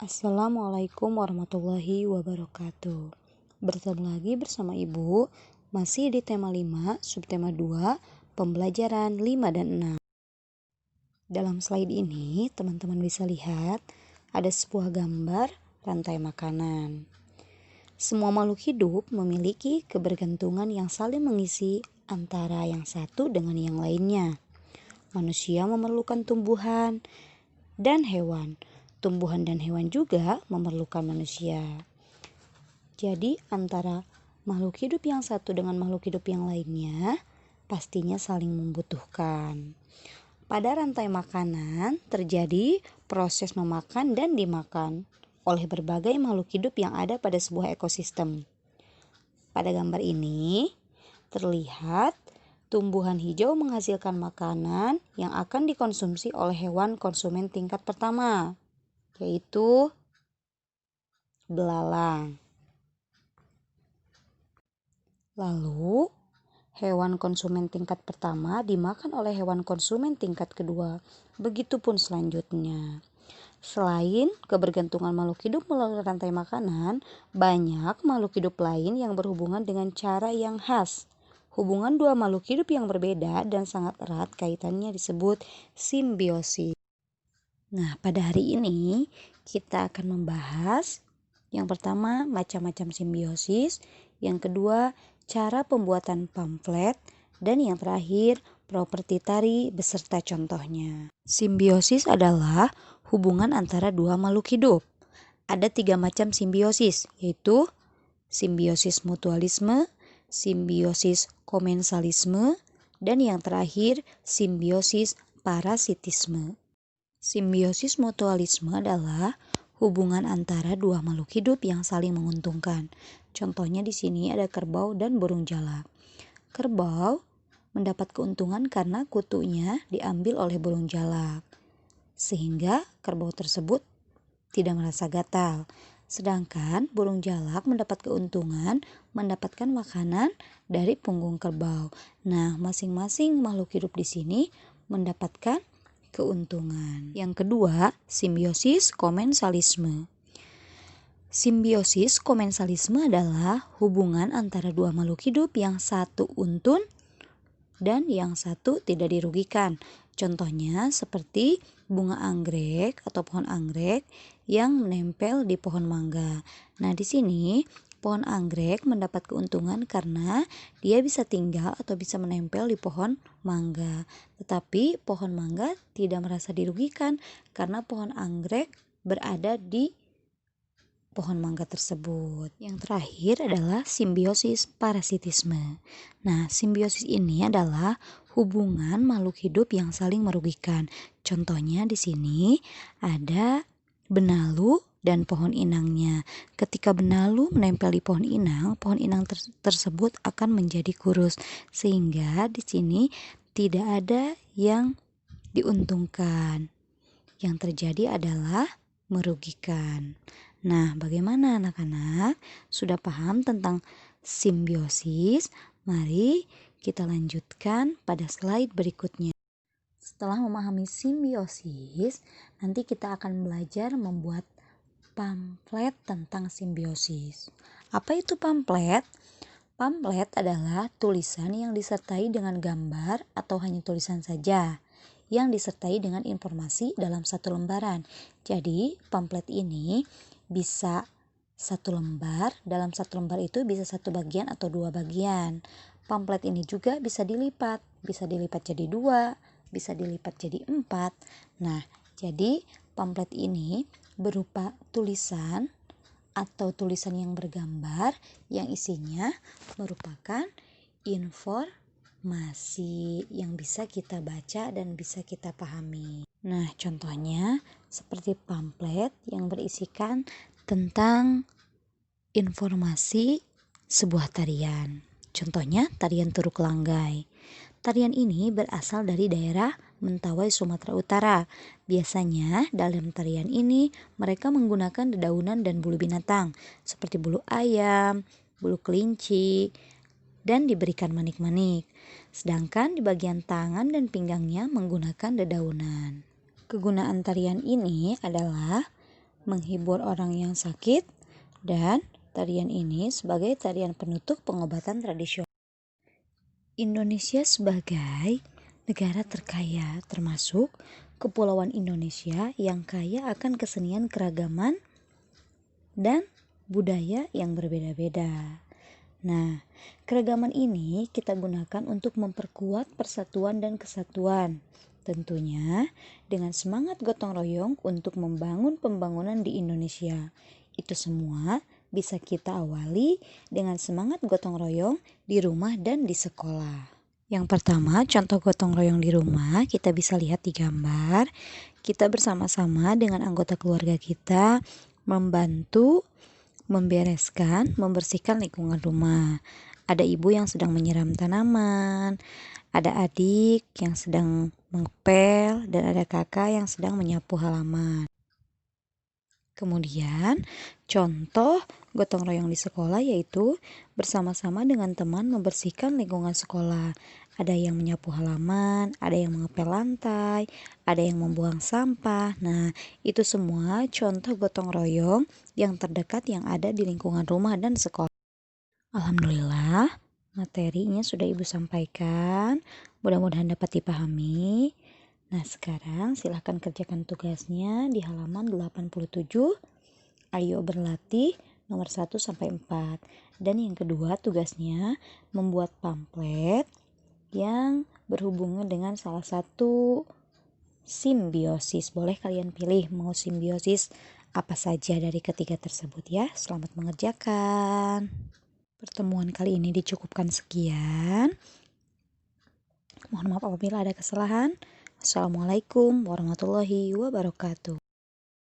Assalamualaikum warahmatullahi wabarakatuh. Bertemu lagi bersama Ibu, masih di tema 5, subtema 2, pembelajaran 5 dan 6. Dalam slide ini, teman-teman bisa lihat ada sebuah gambar rantai makanan. Semua makhluk hidup memiliki kebergantungan yang saling mengisi antara yang satu dengan yang lainnya. Manusia memerlukan tumbuhan dan hewan. Tumbuhan dan hewan juga memerlukan manusia. Jadi antara makhluk hidup yang satu dengan makhluk hidup yang lainnya pastinya saling membutuhkan. Pada rantai makanan terjadi proses memakan dan dimakan oleh berbagai makhluk hidup yang ada pada sebuah ekosistem. Pada gambar ini terlihat tumbuhan hijau menghasilkan makanan yang akan dikonsumsi oleh hewan konsumen tingkat pertama, yaitu belalang. Lalu, hewan konsumen tingkat pertama dimakan oleh hewan konsumen tingkat kedua. Begitupun selanjutnya. Selain kebergantungan makhluk hidup melalui rantai makanan, banyak makhluk hidup lain yang berhubungan dengan cara yang khas. Hubungan dua makhluk hidup yang berbeda dan sangat erat kaitannya disebut simbiosis. Nah, pada hari ini kita akan membahas yang pertama macam-macam simbiosis, yang kedua cara pembuatan pamflet, dan yang terakhir properti tari beserta contohnya. Simbiosis adalah hubungan antara dua makhluk hidup. Ada 3 macam simbiosis, yaitu simbiosis mutualisme, simbiosis komensalisme, dan yang terakhir simbiosis parasitisme. Simbiosis mutualisme adalah hubungan antara dua makhluk hidup yang saling menguntungkan. Contohnya di sini ada kerbau dan burung jalak. Kerbau mendapat keuntungan karena kutunya diambil oleh burung jalak, sehingga kerbau tersebut tidak merasa gatal. Sedangkan burung jalak mendapat keuntungan mendapatkan makanan dari punggung kerbau. Nah, masing-masing makhluk hidup di sini mendapatkan keuntungan. Yang kedua, simbiosis komensalisme. Simbiosis komensalisme adalah hubungan antara dua makhluk hidup yang satu untun dan yang satu tidak dirugikan. Contohnya seperti bunga anggrek atau pohon anggrek yang menempel di pohon mangga. Nah, di sini pohon anggrek mendapat keuntungan karena dia bisa tinggal atau bisa menempel di pohon mangga. Tetapi pohon mangga tidak merasa dirugikan karena pohon anggrek berada di pohon mangga tersebut. Yang terakhir adalah simbiosis parasitisme. Nah, simbiosis ini adalah hubungan makhluk hidup yang saling merugikan. Contohnya di sini ada benalu dan pohon inangnya. Ketika benalu menempel di pohon inang tersebut akan menjadi kurus, sehingga di sini tidak ada yang diuntungkan. Yang terjadi adalah merugikan. Nah, bagaimana anak-anak? Sudah paham tentang simbiosis? Mari kita lanjutkan pada slide berikutnya. Setelah memahami simbiosis, nanti kita akan belajar membuat pamflet tentang simbiosis. Apa itu pamflet? Pamflet adalah tulisan yang disertai dengan gambar atau hanya tulisan saja yang disertai dengan informasi dalam satu lembaran. Jadi, pamflet ini bisa satu lembar, dalam satu lembar itu bisa satu bagian atau dua bagian. Pamflet ini juga bisa dilipat jadi 2, bisa dilipat jadi 4. Nah, jadi pamflet ini berupa tulisan atau tulisan yang bergambar yang isinya merupakan informasi yang bisa kita baca dan bisa kita pahami. Nah, contohnya seperti pamflet yang berisikan tentang informasi sebuah tarian. Contohnya tarian Turuk Langgai. Tarian ini berasal dari daerah Mentawai, Sumatera Utara. Biasanya dalam tarian ini mereka menggunakan dedaunan dan bulu binatang seperti bulu ayam, bulu kelinci, dan diberikan manik-manik. Sedangkan di bagian tangan dan pinggangnya menggunakan dedaunan. Kegunaan tarian ini adalah menghibur orang yang sakit, dan tarian ini sebagai tarian penutup pengobatan tradisional. Indonesia sebagai negara terkaya termasuk Kepulauan Indonesia yang kaya akan kesenian keragaman dan budaya yang berbeda-beda. Nah, keragaman ini kita gunakan untuk memperkuat persatuan dan kesatuan. Tentunya dengan semangat gotong royong untuk membangun pembangunan di Indonesia. Itu semua bisa kita awali dengan semangat gotong royong di rumah dan di sekolah. Yang pertama, contoh gotong royong di rumah kita bisa lihat di gambar. Kita bersama-sama dengan anggota keluarga kita membantu membersihkan lingkungan rumah. Ada ibu yang sedang menyiram tanaman, ada adik yang sedang mengepel, dan ada kakak yang sedang menyapu halaman. Kemudian, contoh gotong royong di sekolah yaitu bersama-sama dengan teman membersihkan lingkungan sekolah. Ada yang menyapu halaman, ada yang mengepel lantai, ada yang membuang sampah. Nah, itu semua contoh gotong royong yang terdekat yang ada di lingkungan rumah dan sekolah. Alhamdulillah, materinya sudah Ibu sampaikan. Mudah-mudahan dapat dipahami. Nah, sekarang silahkan kerjakan tugasnya di halaman 87. Ayo berlatih nomor 1 sampai 4. Dan yang kedua tugasnya membuat pamflet yang berhubungan dengan salah satu simbiosis. Boleh kalian pilih mau simbiosis apa saja dari ketiga tersebut ya. Selamat mengerjakan. Pertemuan kali ini dicukupkan sekian. Mohon maaf apabila ada kesalahan. Assalamualaikum warahmatullahi wabarakatuh.